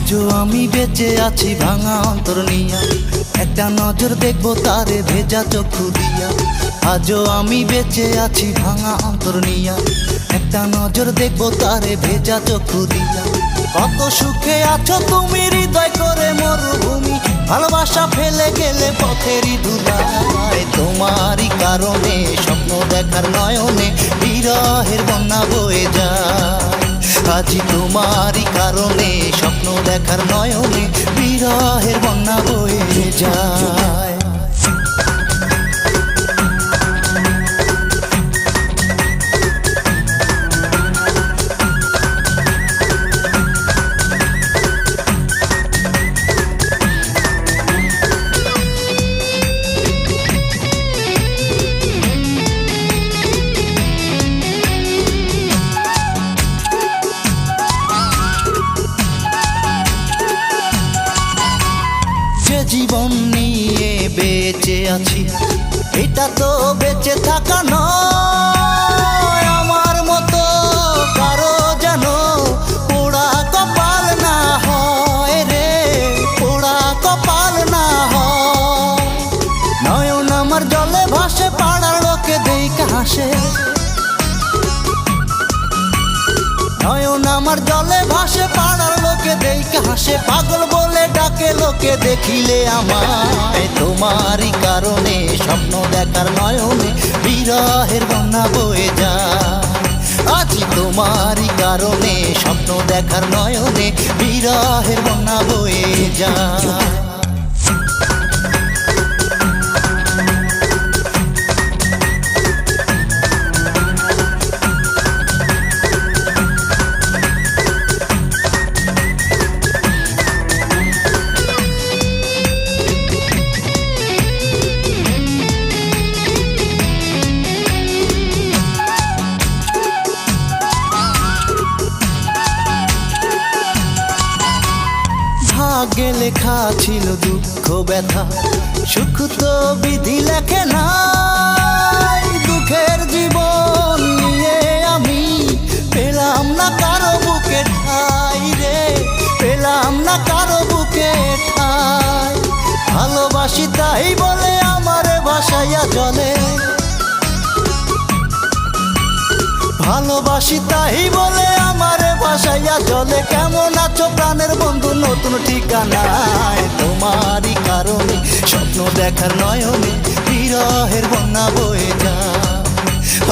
আজও আমি বেঁচে আছি ভাঙা অন্তর নিয়া, একটা নজর দেখবো তারে ভেজা চক্ষু দিয়া। আজও আমি বেঁচে আছি ভাঙা অন্তর নিয়া, একটা নজর দেখবো তারে ভেজা চক্ষু দিয়া। কত সুখে আছো তুমি হৃদয় করে মরুভূমি, ভালোবাসা ফেলে গেলে পথেরই ধুলায়। তোমারই কারণে স্বপ্ন দেখার নয়নে বিরহের বন্যা বয়ে যায়। আজি তোমারই কারণে স্বপ্ন দেখার নয়নে বিরহের বন্যা বয়ে যায়। জীবন নিয়ে বেঁচে আছি, এটা তো বেঁচে থাকা নয়। আমার মতো কারো যেন পোড়া কপাল না হয় রে, পোড়া কপাল না হয়। নয়ন আমার জলে ভাসে, পাড়ার লোকে দেখে হাসে। নয়ন আমার জলে ভাসে, পাড়ার লোকে দেখে হাসে। পাগল বলে ডাকে লোকে দেখিলে আমায়। তোমারই কারণে স্বপ্ন দেখার নয়নে বিরহের বন্যা বয়ে যায়। আজি তোমারই কারণে স্বপ্ন দেখার নয়নে বিরহের বন্যা বয়ে যায়। ভাগ্যে লেখা ছিল দুঃখ ব্যথা, সুখ তো বিধি লেখে নাই। দুঃখের জীবন নিয়ে আমি পেলাম না কারো বুকে ঠাই রে, পেলাম না কারো বুকে ঠাই। ভালোবাসি তাই বলে আমারে ভাসাইয়া জলে, ভালোবাসি তাই বলে আমারে ভাসাইয়া জলে। কেমন আছো প্রাণের বন্ধু নতুন ঠিকানায়? তোমারই কারণে স্বপ্ন দেখার নয়নে বিরহের বন্যা বয়ে যায়।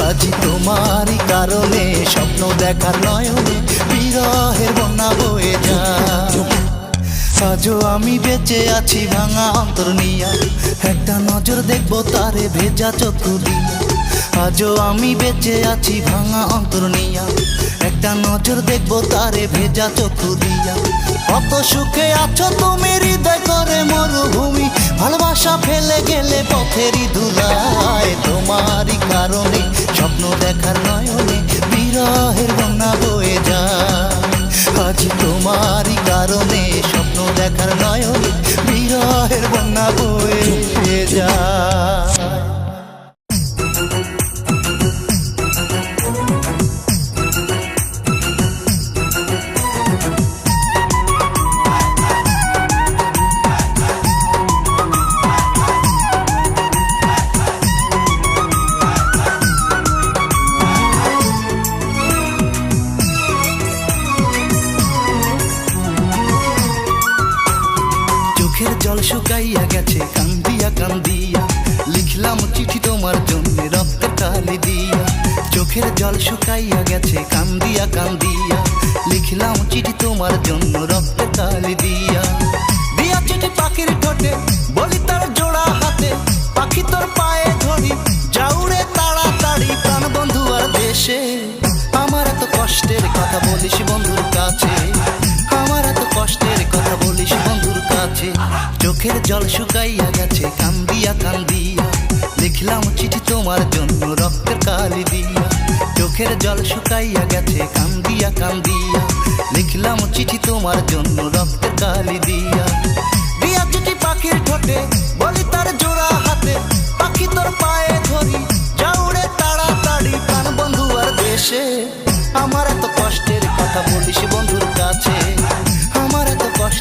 আজি তোমারই কারণে স্বপ্ন দেখার নয়নে বিরহের বন্যা বয়ে যায়। আজও আমি বেঁচে আছি ভাঙা অন্তর নিয়া, একটা নজর দেখবো তারে ভেজা চক্ষু দিয়া। আজও আমি বেঁচে আছি ভাঙা অন্তর নিয়া, একটা নজর দেখবো তারে ভেজা চক্ষু দিয়া। কত সুখে আছো তুমি হৃদয় করে মরুভূমি, ভালোবাসা ফেলে গেলে পথেরই ধুলায়। তোমারই কারণে স্বপ্ন দেখার নয়নে বিরহের বন্যা বয়ে যায়। আজ তোমারই কারণে স্বপ্ন দেখার নয়নে বিরহের বন্যা বয়ে যায়। চোখের জল শুকাইয়া গেছে কান্দিয়া কান্দিয়া, লিখলাম চিঠি তোমার জন্য রক্তের কালি দিয়া। চোখের জল শুকাইয়া গেছে কান্দিয়া কান্দিয়া, লিখলাম চিঠি তোমার জন্য রক্তের কালি দিয়া। দিয়া চিঠি পাখির ঠোঁটে, বলি তার জোড়া হাতে, পাখি তোর পায়ে ধরি যাউরে তাড়াতাড়ি। প্রাণ বন্ধু আর দেশে আমার এত কষ্টের কথা বলিস বন্ধুর কাছে, আমার এত কষ্টের কথা বলিস বন্ধুর কাছে। চোখের জল শুকাইয়া গেছে কান্দিয়া কান্দিয়া, লিখলাম চিঠি তোমার জন্য রক্তের কালি দিয়া। চোখের জল শুকাইয়া গেছে কান্দিয়া কান্দিয়া, লিখলাম চিঠি তোমার জন্য রক্তের কালি দিয়া। দিয়া চিঠি পাখির ঠোঁটে, বলি তার জোড়া হাতে, পাখি তোর পায়ে ধরি যাউরে তাড়াতাড়ি। প্রাণ বন্ধু আর দেশে আমার এত কষ্টের কথা বলিস বন্ধুর কাছে, আমার এত কষ্ট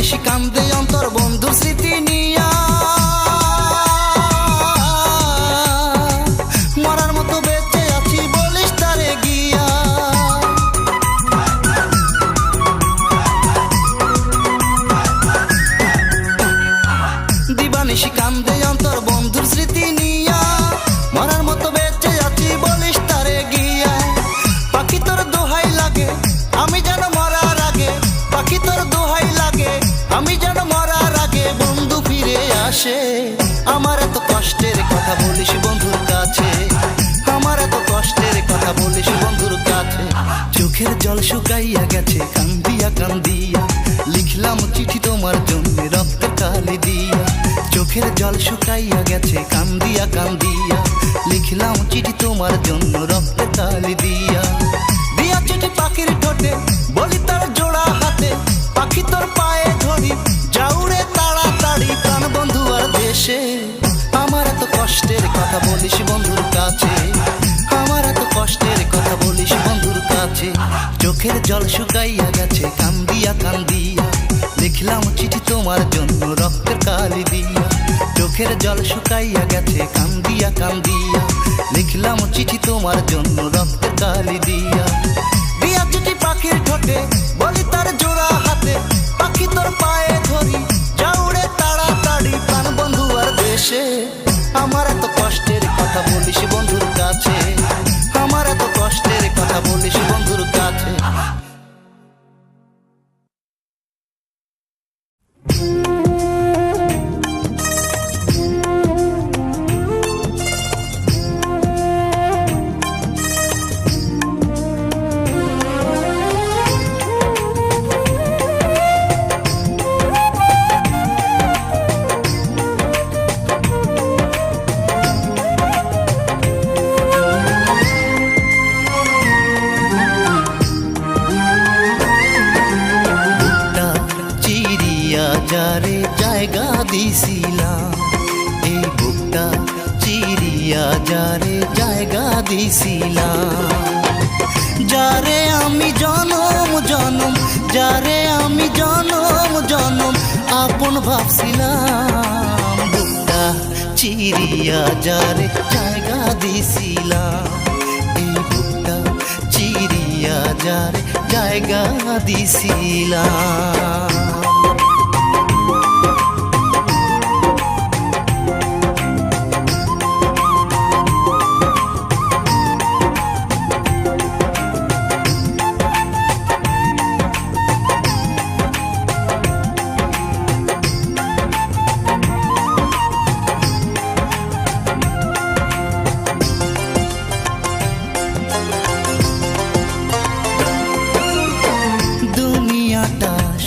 দিবানিশি কান্দে অন্তর বন্ধুর স্মৃতি নিয়া, মরার মতো বেঁচে আছি বলিস তারে গিয়া। দিবানিশি কান্দে অন্তর বন্ধুর স্মৃতি নিয়া, মরার মতো বেঁচে আছি বলিস তারে গিয়া। পাখি তোর দোহাই লাগে আমি যেন মরার আগে, পাখি তোর দোহাই লাগে আমি যেন মরার আগে বন্ধু ফিরে আসে। আমার এত কষ্টের কথা বলিস বন্ধুর কাছে, আমার এত কষ্টের কথা বলিস বন্ধুর কাছে। চোখের জল শুকাইয়া গেছে কান্দিয়া কান্দিয়া, লিখলাম চিঠি তোমার জন্য রক্তের কালি দিয়া। চোখের জল শুকাইয়া গেছে কান্দিয়া কান্দিয়া, লিখলাম চিঠি তোমার জন্য রক্তের কালি দিয়া। দিয়া চিঠি পাখির ঠোঁটে বলি তার জোড়া হাতে, পাখি তোর পায়ে ধরি যাউরে তাড়াতাড়ি প্রাণ বন্ধু আর দেশে। আমার এত কষ্টের কথা বলিস বন্ধুর কাছে, আমার এত কষ্টের কথা বলিস বন্ধুর কাছে। চোখের জল শুকাইয়া গেছে কান্দিয়া কান্দিয়া, লিখলাম চিঠি তোমার জন্য রক্তের কালি দিয়া। চোখের জল শুকাইয়া গেছে কান্দিয়া কান্দিয়া, লিখলাম চিঠি তোমার জন্য রক্তের কালি দিয়া। দিয়া চিঠি পাখির ঠোঁটে বলি তার জোড়া হাতে, পাখি তোর পায়ে ধরি যাউরে তাড়াতাড়ি প্রাণ বন্ধু আর দেশে। আমার এত কষ্টের কথা বলিস বন্ধুর কাছে, আমার এত কষ্টের কথা বলিস বন্ধুর কাছে। যারে জায়গা দিছিলাম, এই বুকটা চিরিয়া যারে জায়গা দিছিলাম। যারে আমি জনম জনম, যারে আমি জনম জনম আপন ভাবছিলাম, বুকটা চিরিয়া যারে জায়গা দিছিলাম। এই বুকটা চিরিয়া যারে জায়গা দিছিলাম।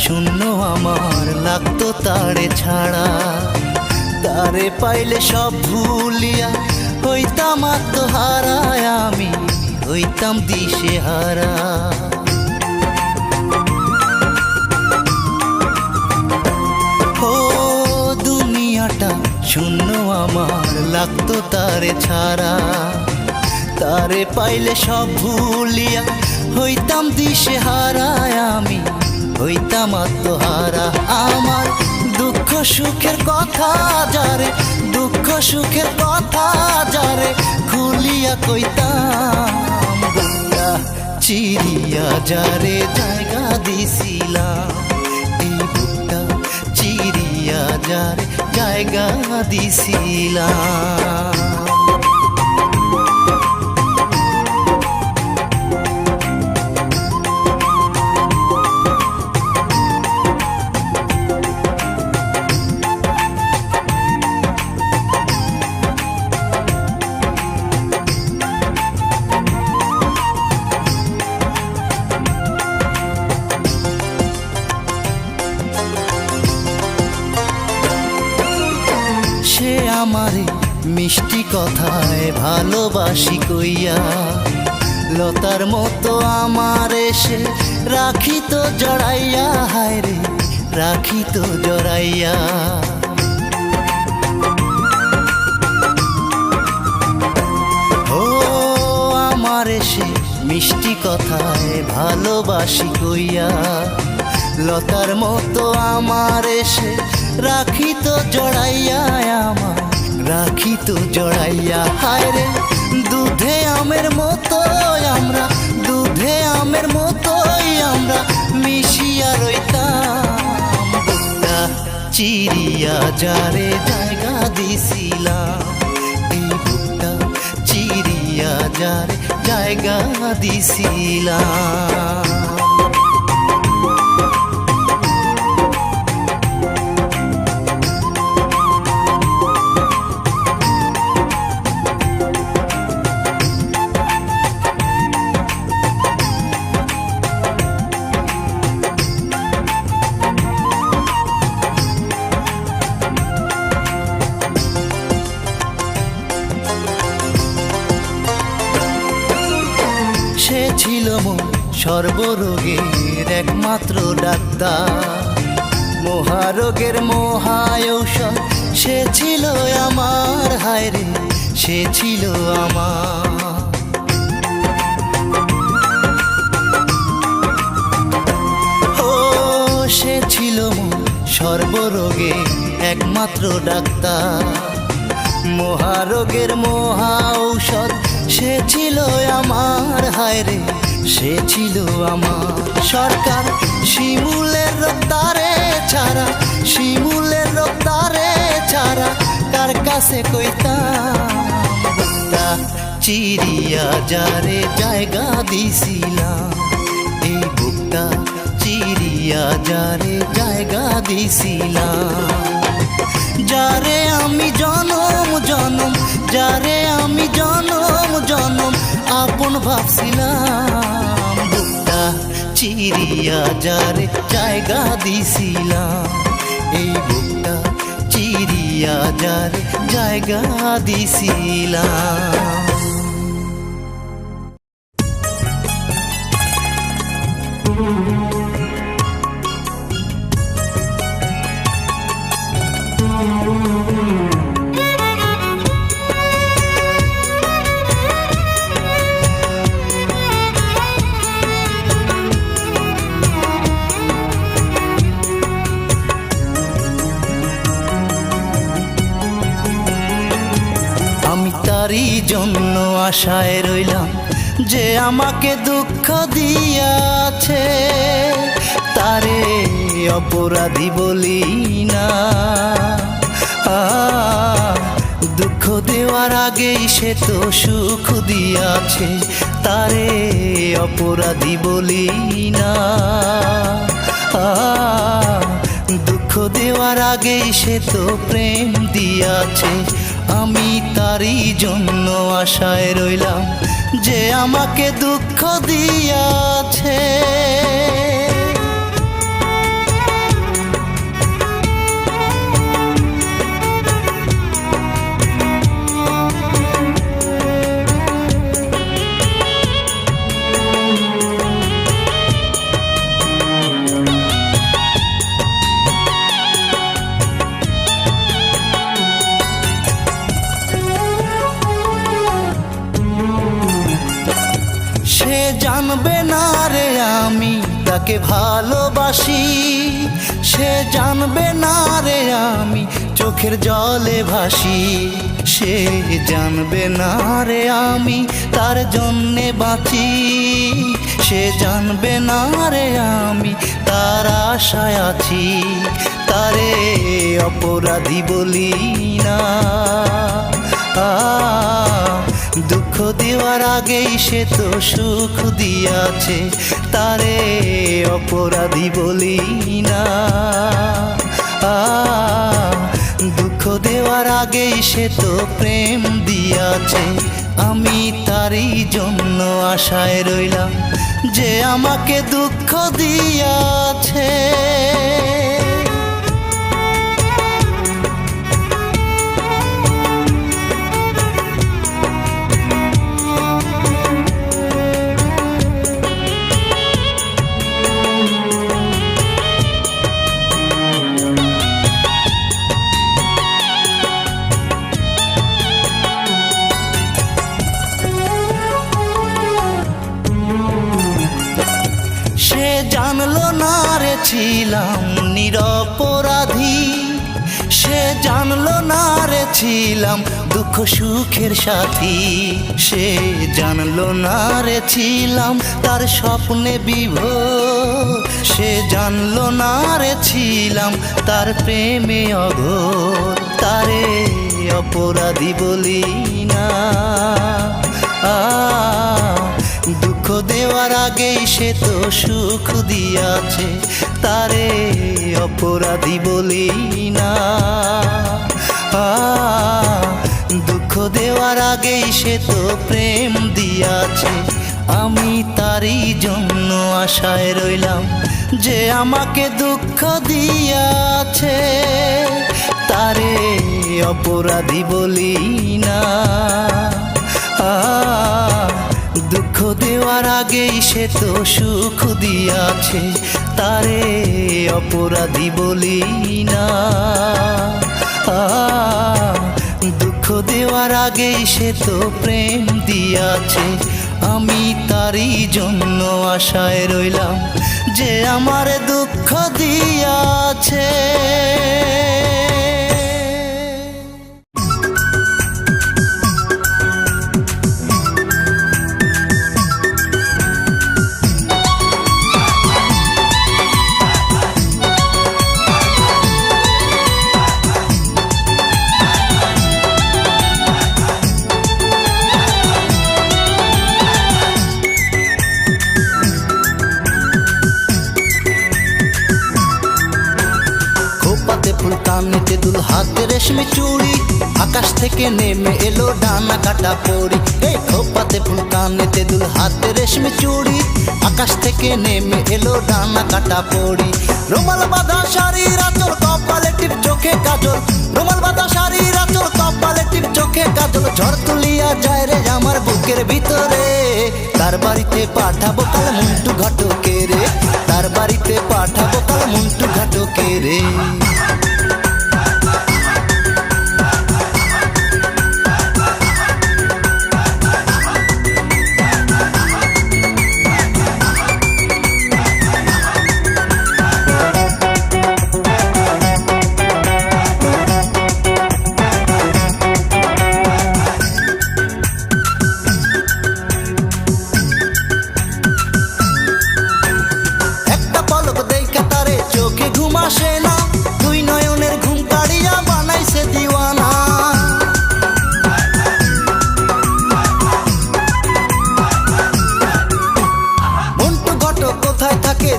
শূন্য আমার লাগতো তারে ছাড়া, তারে পাইলে সব ভুলিয়া হইতাম আত্মহারায়, আমি হইতাম দিশে হারা। ও দুনিয়াটা শূন্য আমার লাগতো তারে ছাড়া, তারে পাইলে সব ভুলিয়া হইতাম দিশে হারায়, আমি হইতাম আত্মহারা। আমার দুঃখ সুখের কথা যারে, দুঃখ সুখের কথা যারে খুলিয়া কইতাম, বুকটা চিরিয়া যারে জায়গা দিছিলাম। এই বুকটা চিরিয়া যারে জায়গা দিছিলাম। সে আমারে মিষ্টি কথায় ভালোবাসি কইয়া, লতার মতো আমার এসে রাখি তো জড়াইয়া, হায় রে রাখি তো জড়াইয়া। ও আমার এসে মিষ্টি কথায় ভালোবাসি কইয়া, লতার মতো আমার এসে রাখিত জড়াইয়া আমার, রাখিত জড়াইয়া। হায় রে দুধে আমের মতো আমরা, দুধে আমের মতোই আমরা মিশিয়া রইতাম। বুকটা চিরিয়া যারে জায়গা দিছিলাম, এই বুকটা চিরিয়া যারে জায়গা দিছিলাম। সে ছিল মন সর্বরোগের একমাত্র ডাক্তার, মহারোগের মহাঔষধ সে ছিল আমার। হায় রে সে ছিল আমার। ও সে ছিল মন সর্বরোগের একমাত্র ডাক্তার, মহারোগের মহাঔষধ সে ছিল আমার। হায় রে সে ছিল আমার। সরকার শিমুলের রক্তারে ছাড়া, শিমুলের রক্তারে ছাড়া কার কাছে কইতাম। বুকটা চিরিয়া যারে জায়গা দিছিলাম, এই বুকটা চিরিয়া যারে জায়গা দিছিলাম। যারে আমি জনম জনম, যারে আমি জনম জনম আপন ভাবছিলাম। বুকটা চিরিয়া যারে জায়গা দিছিলাম, এই বুকটা চিরিয়া যারে জায়গা দিছিলাম। তারই জন্য আশায় রইলাম যে আমাকে দুঃখ দিয়াছে, তারে অপরাধী বলি না। দুঃখ দেওয়ার আগেই সে তো সুখ দিয়াছে, তারে অপরাধী বলি না। দুঃখ দেওয়ার আগেই সে তো প্রেম দিয়াছে। আমি তারই জন্য আশায় রইলাম যে আমাকে দুঃখ দিয়াছে। সে জানবে না রে আমি তাকে ভালোবাসি, সে জানবে না রে আমি চোখের জলে ভাসি। সে জানবে না রে আমি তার জন্যে বাঁচি, সে জানবে না রে আমি তার আশায় আছি। তারে অপরাধী বলি না। দুঃখ দেওয়ার আগেই সে তো সুখ দিয়াছে, তারে অপরাধী বলি না। দুঃখ দেওয়ার আগেই সে তো প্রেম দিয়াছে। আমি তারই জন্য আশায় রইলাম যে আমাকে দুঃখ দিয়াছে। ছিলাম নিরপরাধী, সে জানলো না রে ছিলাম দুঃখ সুখের সাথী। সে জানলো না রে ছিলাম তার স্বপ্নে বিভোর, সে জানলো না রে ছিলাম তার প্রেমে অঘোর। তারে অপরাধী বলি না, দুঃখ দেওয়ার আগেই সে তো সুখ দিয়াছে। তারে অপরাধী বলি না, দুঃখ দেওয়ার আগেই সে তো প্রেম দিয়াছে। আমি তারই জন্য আশায় রইলাম যে আমাকে দুঃখ দিয়াছে। তারে অপরাধী বলি না, দুঃখ দেওয়ার আগেই সে তো সুখ দিয়াছে। তারে অপরাধী বলি না, দুঃখ দেওয়ার আগেই সে তো প্রেম দিয়াছে। আমি তারই জন্য আশায় রইলাম যে আমার দুঃখ দিয়াছে। ফুল কানেতে দুল হাতে রেশমি চুড়ি, আকাশ থেকে নেমে এলো ডানা কাটা পরি। এই খোপাতে ফুল কানেতে দুল হাতে রেশমি চুড়ি, আকাশ থেকে নেমে এলো ডানা কাটা পরি। রুমাল বাঁধা শাড়ির আঁচল, কপালে টিপ চোখে কাজল, রুমাল বাঁধা শাড়ির আঁচল, কপালে টিপ চোখে কাজল। ঝড় তুলিয়া যায় রে আমার বুকের ভিতরে, তার বাড়িতে পাঠাবো কাল মুন্টু ঘটকে রে, তার বাড়িতে পাঠাবো কাল মুন্টু ঘটকে রে।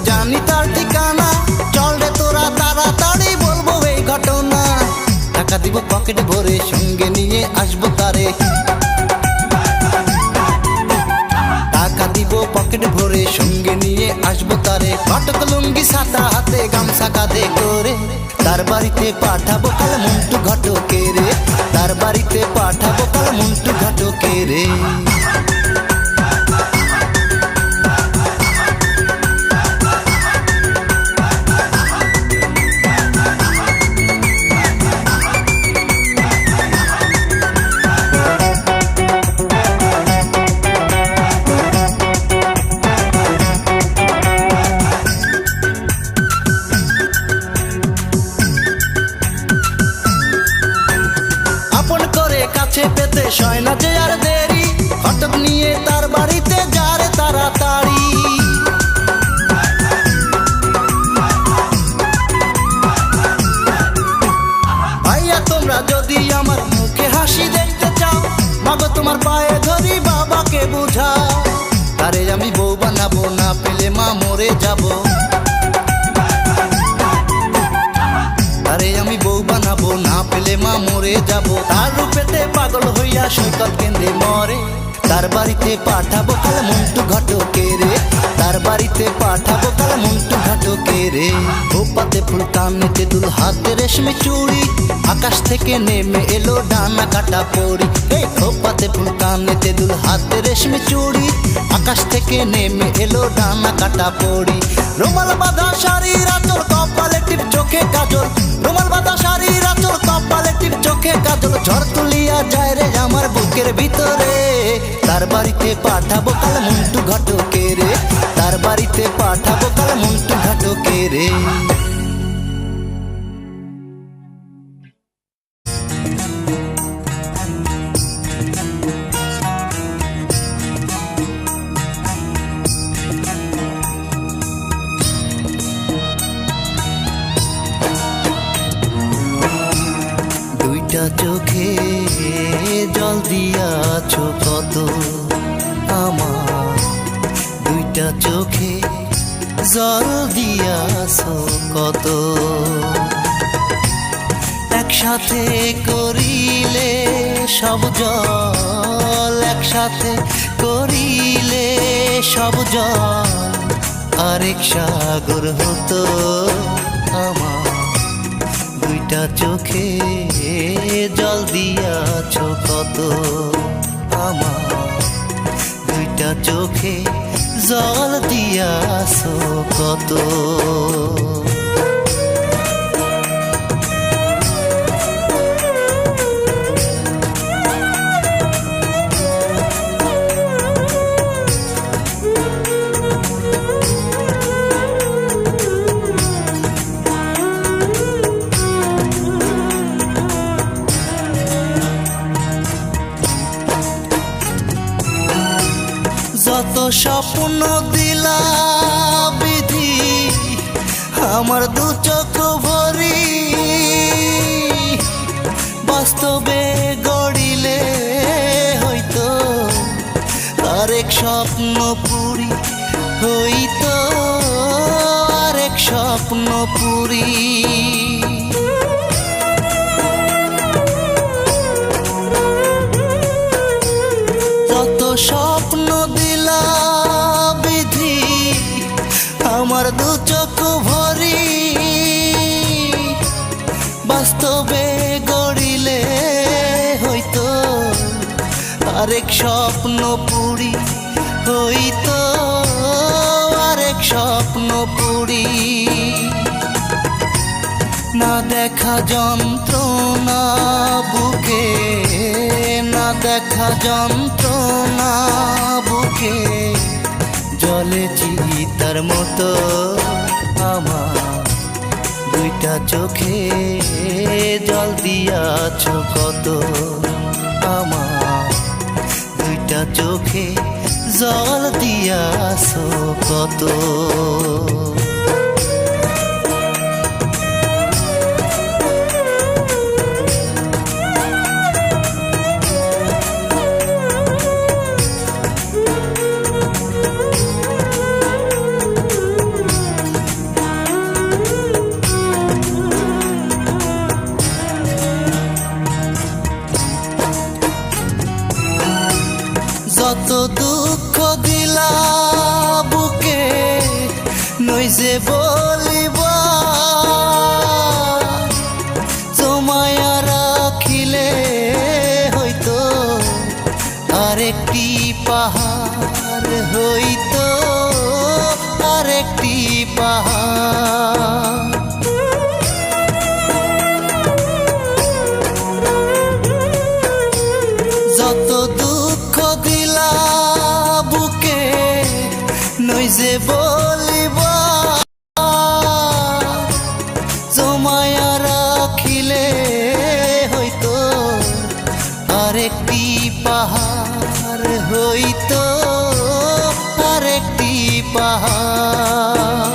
জানি তার ঠিকানা, চল রে তোরা তাড়াতাড়ি বলবো এই ঘটনা। টাকা দিব পকেট ভরে, সঙ্গে নিয়ে আসবো তারে, টাকা দিব পকেট ভরে, সঙ্গে নিয়ে আসবো তারে। ঘটক লুঙ্গি ছাতা হাতে, গামছা কাঁধে করে, তার বাড়িতে পাঠাবো কাল মুন্টু ঘটকে রে, তার বাড়িতে পাঠাবো কাল মুন্টু ঘটকে রে। কাছে পেতে সয় না যে আর দেরি, ঘটক নিয়ে তার বাড়িতে যারে তাড়াতাড়ি। ভাইয়া তোমরা যদি আমার মুখে হাসি দেখতে চাও, মাগো তোমার পায়ে ধরি বাবাকে বুঝাও। তারে আমি বউ বানাবো, না পেলে মা মরে যাবো। তারে আমি বউ বানাবো, না পেলে মা মরে যাবো। তার রূপেতে পাগল হইয়া সৈকত কেন্দ্রে মরে, তার বাড়িতে পাঠাবো কাল মুন্টু ঘটকে রে, তার বাড়িতে পাঠাবো কাল মুন্টু ঘটকে রে। খোপাতে ফুল কানেতে দুল হাতে রেশমি চুড়ি, আকাশ থেকে নেমে এলো ডানা কাটা পরি। এই খোপাতে ফুল কানেতে দুল হাতে রেশমি চুড়ি, আকাশ থেকে নেমে এলো ডানা কাটা পরি। রুমাল বাঁধা শাড়ির আঁচল, কপালে টিপ চোখে কাজল, রুমাল বাঁধা শাড়ির আঁচল, কপালে টিপ চোখে কাজল। ঝড় তুলিয়া যায় রে আমার বুকের ভিতরে, তার বাড়িতে পাঠাবো কাল মুন্টু ঘটকে রে, তার বাড়িতে পাঠাবো কাল মুন্টু ঘটকে রে। দুইটা চোখে জল দিয়াছো কত আমার, দুইটা চোখে জল দিয়াছো কত। একসাথে করিলে সব জল, একসাথে করিলে সব জল আরেক সাগর হতো আমার। দুইটা চোখে জল দিয়াছো কত আমার, দুইটা চোখে জল দিয়াছো কত। যত স্বপ্ন দিলা বিধি আমার দু চোখ ভরি, বাস্তবে গড়িলে হইতো আরেক স্বপ্ন পুরি, হইতো আরেক স্বপ্ন পুরি। যত স্বপ্ন দিলা বিধি আমার দু চোখ ভরি, বাস্তবে গড়িলে হইতো আরেক স্বপ্ন পুরি, হইতো আরেক স্বপ্ন পুরি। না দেখা যন্ত্রণা বুকে, না দেখা যন্ত্রণা বুকে জলে চিতার মতো আমার। দুইটা চোখে জল দিয়াছো কত আমার, দুইটা চোখে জল দিয়াছো কত। যত দুঃখ দিলা বুকে নই যে বলিবা, তোমায় রাখিলে হইতো আরেকটি পাহাড়, হইতো আরেকটি পাহাড়। যত দুঃখ দিলা বুকে নই যে বলিবা, তোমায় রাখিলে হইতো আরেকটি পাহাড়, হইতো আরেকটি পাহাড়।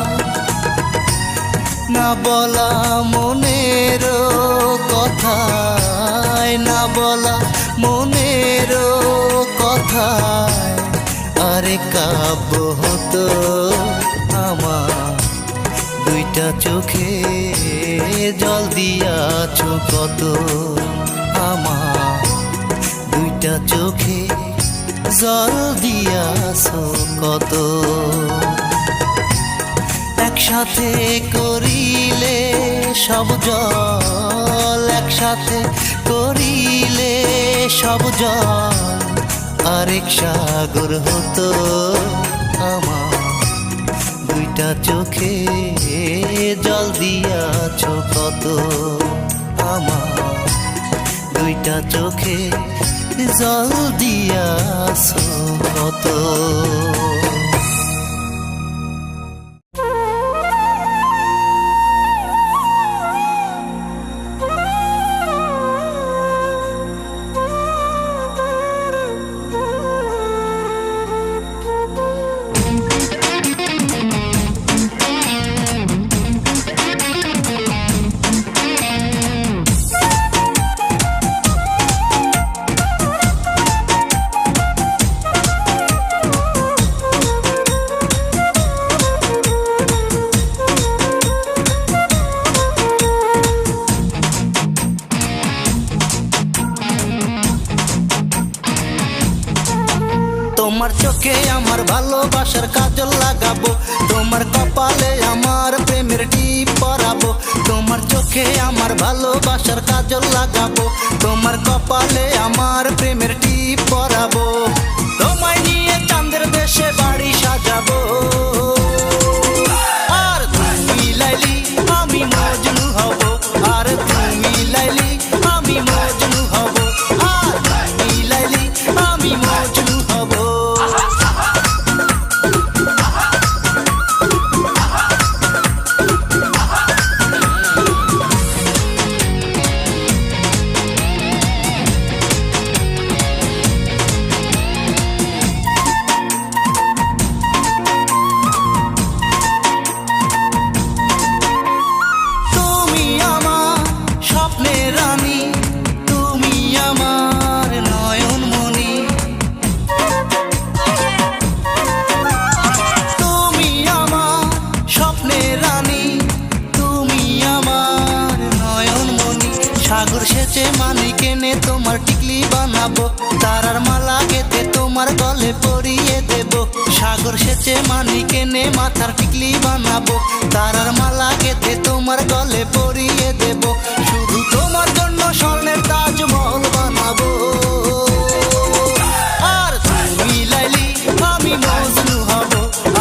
না বলা মনের কথায়, না বলা মনের কথায় আরেক কাব্য হতো আমার। দুইটা চোখে জল দিয়াছো কত আমার, দুইটা চোখে জল দিয়াছো কত। একসাথে করিলে সব জল, একসাথে করিলে সব জল আরেক সাগর হতো আমার। দুইটা চোখে জল দিয়াছো কত আমার, দুইটা চোখে জল দিয়াছো কত। তোমার চোখে আমার ভালোবাসার কাজল লাগাবো, তোমার কপালে আমার প্রেমের টিপ পরাবো। তোমার চোখে আমার ভালোবাসার কাজল লাগাবো, তোমার কপালে আমার প্রেমের টিপ পরাবো। তোমায় নিয়ে চাঁদের দেশে বাড়ি সাজাবো, আর তুমি লাইলি আমি মজনু হব, আর তুমি লাইলি আমি মজনু হব, আর তুমি লাইলি আমি মজনু হব। তুমি আমার স্বপ্নের রানী, তুমি আমার নয়নমণি, তুমি আমার স্বপ্নের রানী, তুমি আমার নয়নমণি। সাগর সেচে মানি কেনে তোমার টিকলি বানাবো, তারার মালা গেতে তোমার গলে পরিয়ে দেব। সাগর সেচে মানি কেনে মাথার টিকলি বানাবো, তারার মালা গেতে তোমার গলে পরিয়ে দেব। শুধু তোমার জন্য স্বর্ণের তাজমহল বানাবো, আর তুমি লাইলি আমি মজনু হব,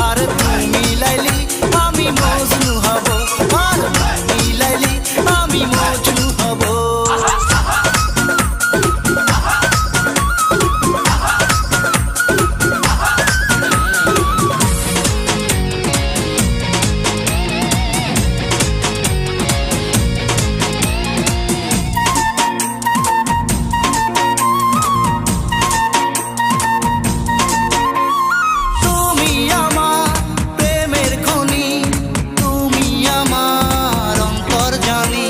আর তুমি লাইলি আমি মজনু হব, আর তুমি লাইলি আমি মজনু হব। তুমি আমার প্রেমের খনি, তুমি আমার অন্তর্যামী,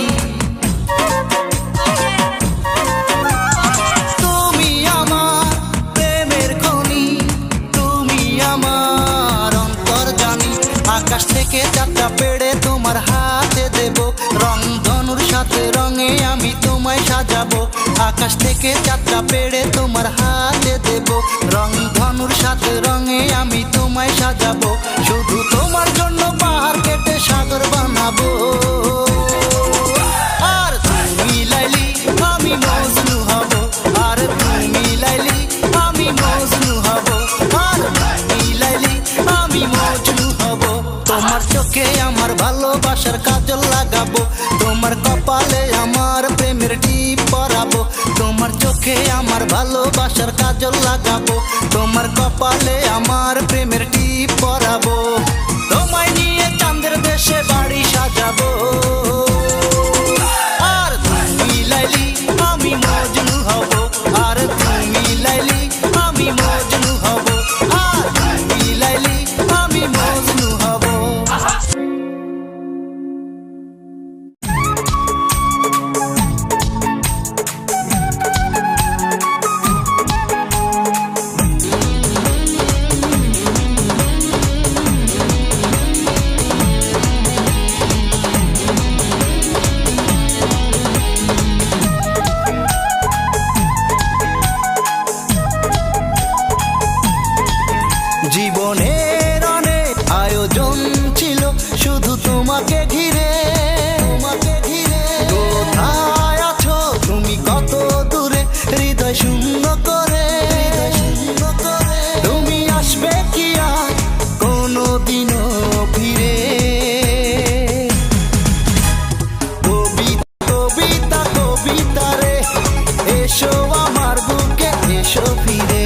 তুমি আমার প্রেমের খনি, তুমি আমার অন্তর্যামী। আকাশ থেকে চাঁদটা পেড়ে তোমার হাতে দেব, রং ধনুর সাথে রঙে আমি তোমায় সাজাবো। আকাশ থেকে চাঁদটা পেড়ে তোমার হাতে দেব, রং ধনুর সাথে রঙে আমি তোমায় সাজাবো। শুধু তোমার জন্য পাহাড় কেটে সাগর বানাবো, আর তুমি লাইলি আমি মজনু হব, আর তুমি লাইলি আমি মজনু হব, আর তুমি লাইলি আমি মজনু হব। তোমার চোখে আমার ভালোবাসার কাজল লাগাবো, তোমার কপালে আমার প্রেমের টিপ পরাবো। তোমার চোখে আমার ভালোবাসার কাজল লাগাবো, তোমার কপালে আমার প্রেমের টিপ পরাবো। তোমায় নিয়ে চাঁদের দেশে বাড়ি সাজাবো, আর তুমি লাইলি আমি মজনু হব, আর তুমি লাইলি আমি মজনু হব, আর তুমি লাইলি আমি মজনু হব। জীবনের অনেক আয়োজন ছিল শুধু তোমাকে ঘিরে, তোমাকে ঘিরে। কোথায় আছো তুমি, কত দূরে, হৃদয় শূন্য করে, শূন্য করে। তুমি আসবে কি আর কোনো দিনও ফিরে? কবিতা কবিতা রে, এসো আমার বুকে, এসো ফিরে।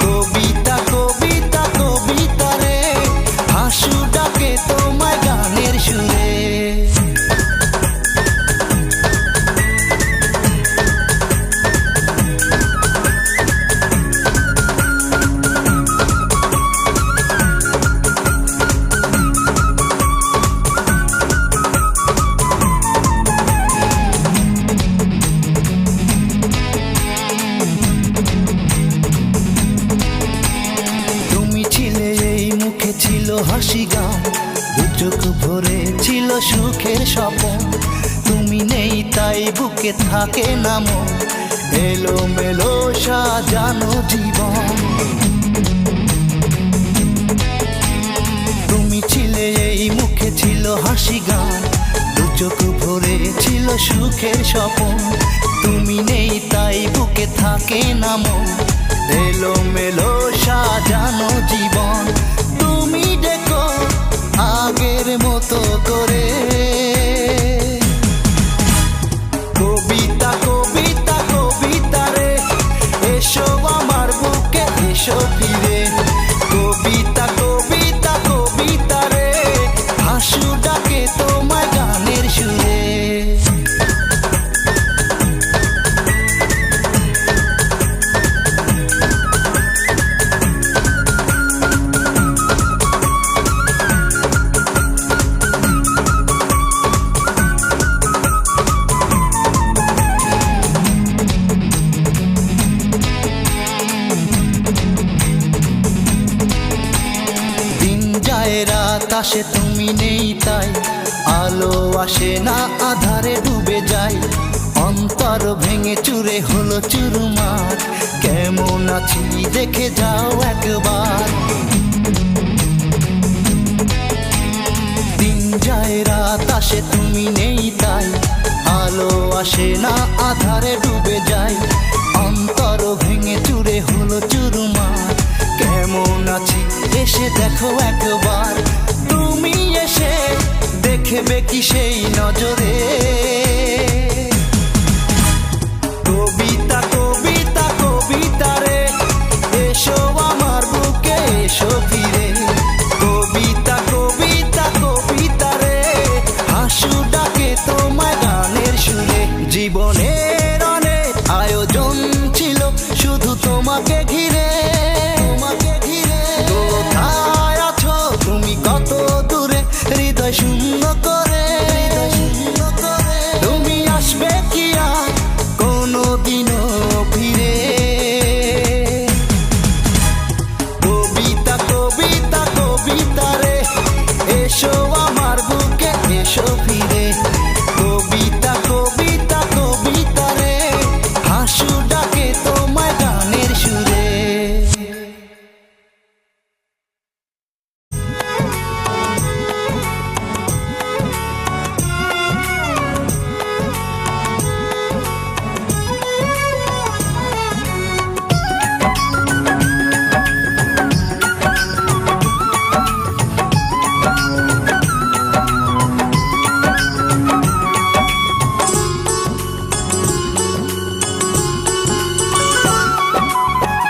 কবিতা কবিতা কবিতা রে, হাসু ডাকে তোমায় গানের সুরে। হাসি গান, দু চোখ ভরে ছিল সুখের স্বপন। তুমি নেই তাই বুকে থাকে না মন, এলো মেলো সাজানো জীবন। মুখে ছিল হাসি গান, দু চোখ ভরে ছিল সুখের স্বপন। তুমি নেই তাই বুকে থাকে না মন, এলো মেলো সাজানো জীবন। তুমি দেখো আগের মতো করে, কবিতা কবিতা কবিতা রে, এসো আমার বুকে এসো ফিরে। কবিতা কবিতা কবিতা রে, হাসু ডাকে তোমায় গানের সুরে। রাত আসে তুমি নেই তাই, আলো আসে না আধারে ডুবে যায়। অন্তর ভেঙে চুরে হলো চুরমার, কেমন আছি দেখে যাও একবার। দিন যায় রাত আসে তুমি নেই তাই, আলো আসে না আধারে ডুবে যায়। অন্তর ভেঙে চুরে হলো চুরমার, কেমন আছি এসে দেখো একবার। তুমি এসে দেখবে কি সেই নজরে, কবিতা কবিতা কবিতা রে, এসো আমার বুকে এসো ফিরে। কবিতা কবিতা কবিতা রে, হাসু ডাকে তোমায় গানের সুরে। জীবনের অনেক আয়োজন ছিল শুধু তোমাকে ঘিরে, তোমাকে ঘিরে। কোথায় আছো তুমি কত দূরে, হৃদয় শূন্য করে, তুমি আসবে কি আর কোনো দিনও ফিরে। কবিতা কবিতা কবিতা রে, এসো আমার বুকে এসো ফিরে। কবিতা কবিতা কবিতা রে, হাসু ডাকে তোমায় গানের সুরে।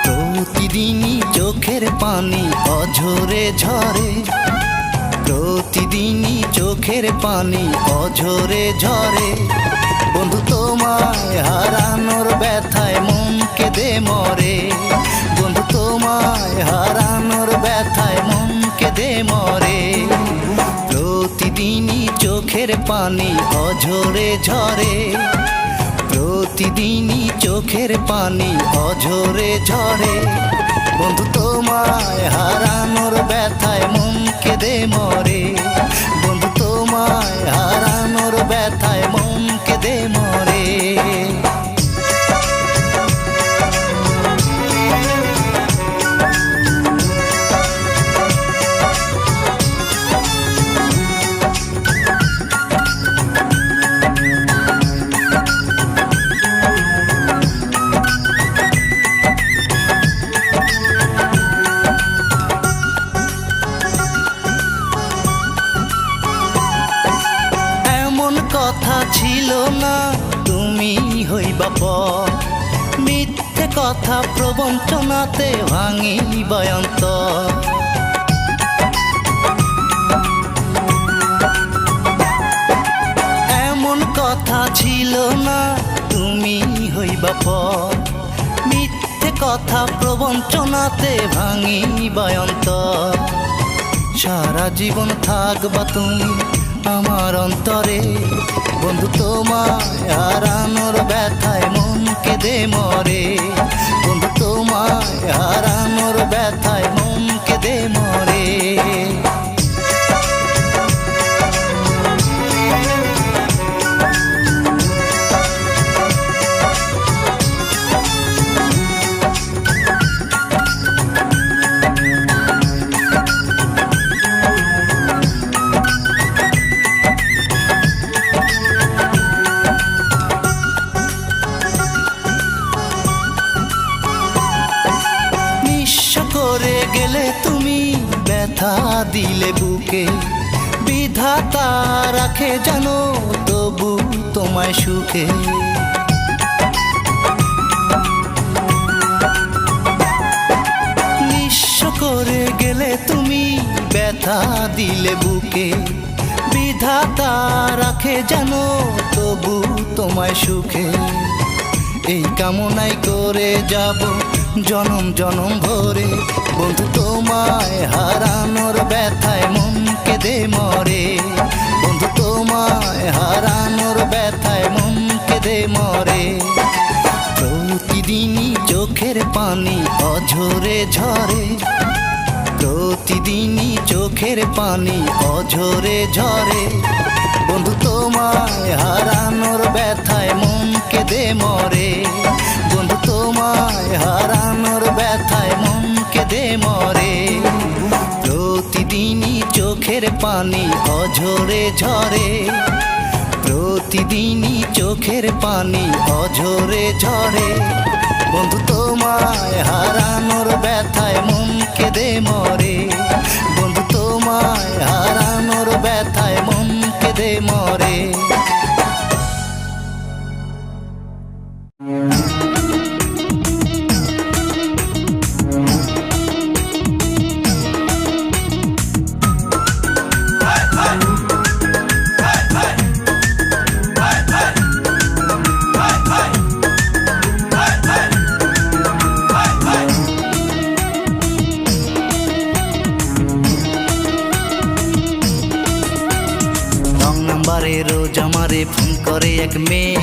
প্রতিদিনই চোখের পানি অঝরে ঝরে, প্রতিদিনই চোখের পানি অঝরে ঝরে। বন্ধু তোমায় হারানোর ব্যথায় মন কেঁদে মরে, বন্ধু তোমায় হারানোর ব্যথায় মন কেঁদে মরে। প্রতিদিনই চোখের পানি অঝরে ঝরে, প্রতিদিনই চোখের পানি অঝরে ঝরে। বন্ধু তোমায় হারানোর ব্যথায় মন কেঁদে মরে, বন্ধু তোমায় হারানোর ব্যথায় মন কেঁদে মরে। কথা ছিল না তুমি হইবা পর, মিথ্যে কথা প্রবঞ্চনাতে ভাঙি বয়ন্তর। এমন কথা ছিল না তুমি হইবা পর, মিথ্যে কথা প্রবঞ্চনাতে ভাঙি বয়ন্তর। সারা জীবন থাকবা তুমি আমার অন্তরে, বন্ধু তোমায় হারানোর ব্যথায় মন কেঁদে মরে, বন্ধু তোমায় হারানোর ব্যথায় মন কেঁদে মরে। ব্যথা দিলে বুকে বিধাতা রাখে জানো তবু তোমায় সুখে নিঃস্ব করে গেলে তুমি ব্যথা দিলে বুকে বিধাতা রাখে জানো তবু তোমায় সুখে এই কামনাই করে যাব জনম জনম ভরে বন্ধু তোমায় হারানোর ব্যথায় মন কেঁদে মরে বন্ধু তোমায় হারানোর ব্যথায় মন কেঁদে মরে প্রতিদিনই চোখের পানি অঝরে ঝরে প্রতিদিনই চোখের পানি অঝরে ঝরে বন্ধু তোমায় হারানোর ব্যথায় মন কেঁদে মরে বন্ধু তোমায় হারানোর ব্যথায় মন কেঁদে মরে প্রতিদিনই চোখের পানি অঝরে ঝরে প্রতিদিনই চোখের পানি অঝরে ঝরে বন্ধু তোমায় হারানোর ব্যথায় মন কেঁদে মরে বন্ধু তোমায় হারানোর ব্যথায় মন কেঁদে মরে রোজ আমারে ফোন করে এক মেয়ে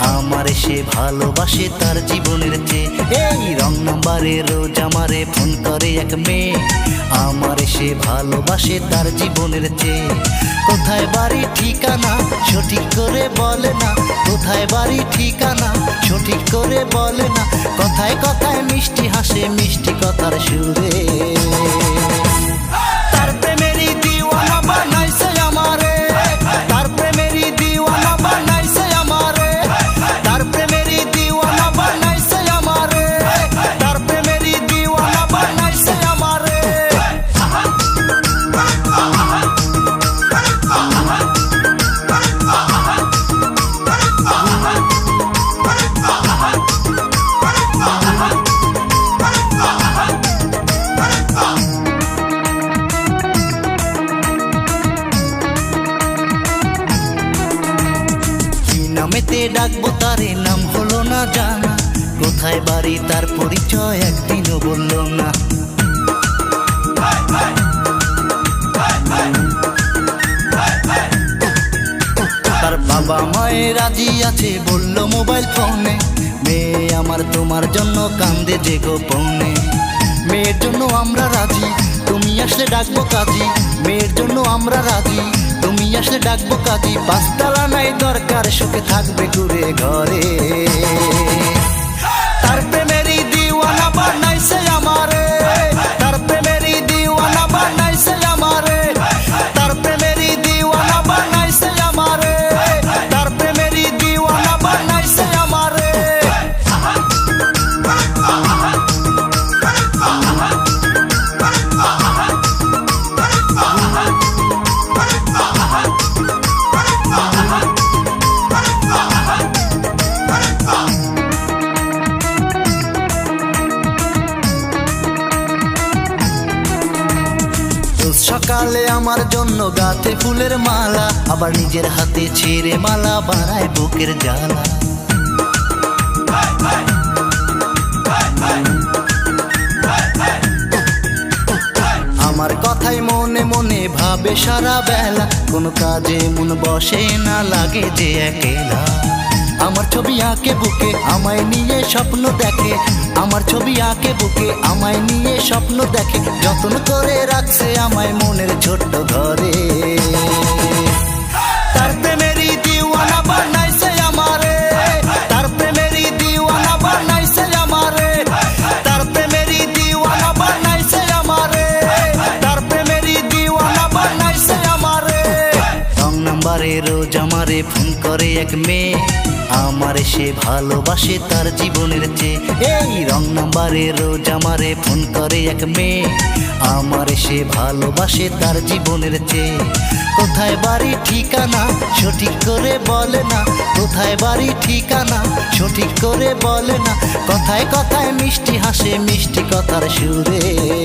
আমারে সে ভালোবাসে তার জীবনের চেয়ে এই রং নাম্বারে রোজ আমারে ফোন করে এক মেয়ে আমারে সে ভালোবাসে তার জীবনের চেয়ে কোথায় বাড়ি ঠিকানা সঠিক করে বলে না কোথায় বাড়ি ঠিকানা সঠিক করে বলে না কথায় কথায় মিষ্টি হাসে মিষ্টি কথার সুরে তার প্রেমেরই দিওয়ানা বানাইছে আমারে তার প্রেমেরই দিওয়ানা বানাইছে আমারে তার প্রেমেরই দিওয়ানা বানাইছে আমারে তার প্রেমেরই দিওয়ানা বানাইছে আমারে নামেতে ডাকবো তারে নাম হলো না জানা কোথায় বাড়ি তার পরিচয় একদিনও বললো না তার বাবা মায়ের রাজি আছে বললো মোবাইল ফোনে মেয়ে আমার তোমার জন্য কান্দে যে গোপনে মেয়ের জন্য আমরা রাজি তুমি আসলে ডাকবো কাজী মেয়ের জন্য আমরা রাজি তুমি আসলে ডাকবো কাজী পাঁচতলা নাই দরকার সুখে থাকবে ঘুরে ঘরে তার প্রেমেরই দিওয়ানা বানাইছে আমারে তার প্রেমেরই দিওয়ানা বানাইছে আমারে তার প্রেমেরই দিওয়ানা বানাইছে আমারে তার প্রেমেরই দিওয়ানা বানাইছে আমারে সকালে আমার জন্য গাতে ফুলের মালা আবার নিজের হাতে ছিঁড়ে মালা বানায় বুকের জ্বালা আমার কথাই মনে মনে ভাবে সারা বেলা কোনো কাজে মন বসে না লাগে যে একেলা আমার ছবি আঁকে বুকে আমায় নিয়ে স্বপ্ন দেখে আমার ছবি আঁকে বুকে আমায় নিয়ে স্বপ্ন দেখে যত্ন করে রাখছে আমায় মনের ছোট্ট ঘরে তার প্রেমেরই দিওয়ানা বানাইছে আমারে তার প্রেমেরই দিওয়ানা বানাইছে আমারে তার প্রেমেরই দিওয়ানা বানাইছে আমারে তার প্রেমেরই দিওয়ানা বানাইছে আমারে রং নাম্বারে রোজ আমারে ফোন করে এক মেয়ে আমারে সে ভালোবাসে তার জীবনের চেয়ে। এই রং নাম্বারে রোজ আমারে ফোন করে এক মেয়ে, আমারে সে ভালোবাসে তার জীবনের চেয়ে। কোথায় বাড়ি ঠিকানা সঠিক করে বলে না, কোথায় বাড়ি ঠিকানা সঠিক করে বলে না। কথায় কথায় মিষ্টি হাসে মিষ্টি কথার সুরে।